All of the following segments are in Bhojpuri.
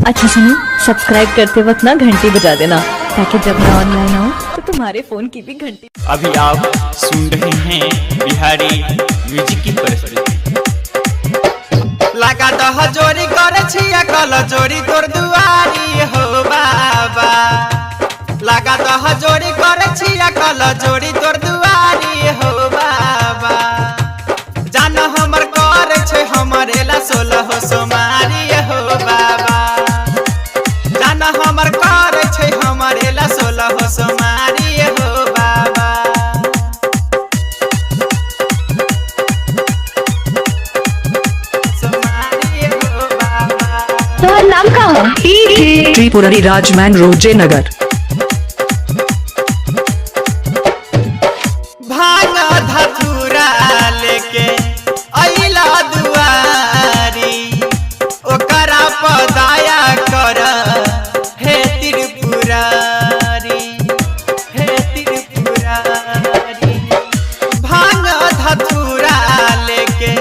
अच्छा सुनो, सब्सक्राइब करते वक्त ना घंटी बजा देना ताकि जब मैं ऑनलाइन आऊँ तो तुम्हारे फोन की भी घंटी। अभी आप सुन रहे हैं बिहारी म्यूजिक की प्रस्तुति। लगा दह जोरी करे छिया कल जोरी तोर दुआरी हो बाबा। लगा दह जोरी करे छिया कल जोरी तोर दुआरी हो बाबा। जान हमर कर छे हमरे ला 16 सोमारी हो बाबा। जान हमर कर छे हमरे ला 16 सोमारी हो बाबा। तो नाम का हो? त्रिपुरारी राजमैन रोड जयनगर। भांग धतूरा लेके अइला दुआरी ओकरा पदाया कर हे त्रिपुरारी हे त्रिपुरारी। भांग धतूरा लेके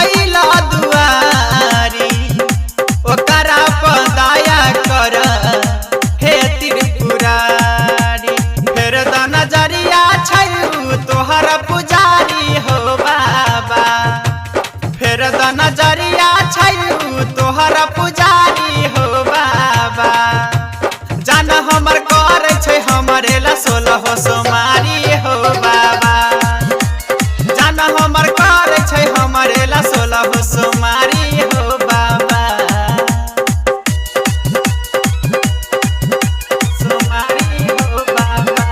अइला दुआरी ओकरा पदाया कर हे त्रिपुरारी। फेर द नजरिया छयू तोहर पुजारी हो बाबा। फेर द नजरिया छयू तोहर पुजारी हो बाबा। जान हमर कर छे हमरे ला 16 सोमारी हो बाबा। जान हमर कर छे हमरे ला 16 सोमारी हो बाबा। सोमारी हो बाबा।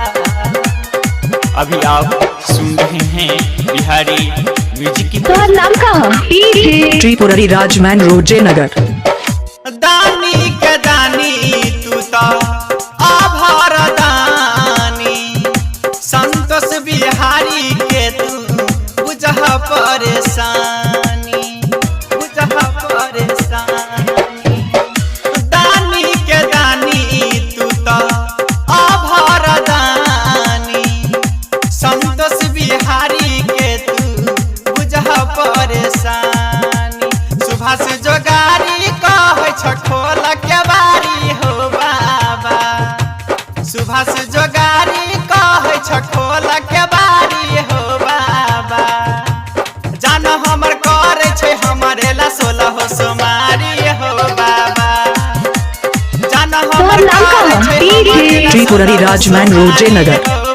अभी आप सुन रहे हैं बिहारी म्यूजिक की तो नाम का हो? त्रिपुरारी राजमैन रोड जयनगर। दानी के दानी तू तो आभार दानी। संतोष बिहारी के तू बुझह परेशानी बुझह परेशानी। दानी के दानी तू तो आभार दानी। संतोष बिहारी के तू बुझह परेशानी। सुभाष जोगारी कहे छ खोल के बारी हो बाबा। सुभाष जोगारी कहे छ खोल के बारी हो बाबा। जान हमर कर छे हमरे ला 16 सोमारी हो बाबा। जान हमर कर छे हमरे ला 16 त्रिपुरारी राजमैन रोड जयनगर।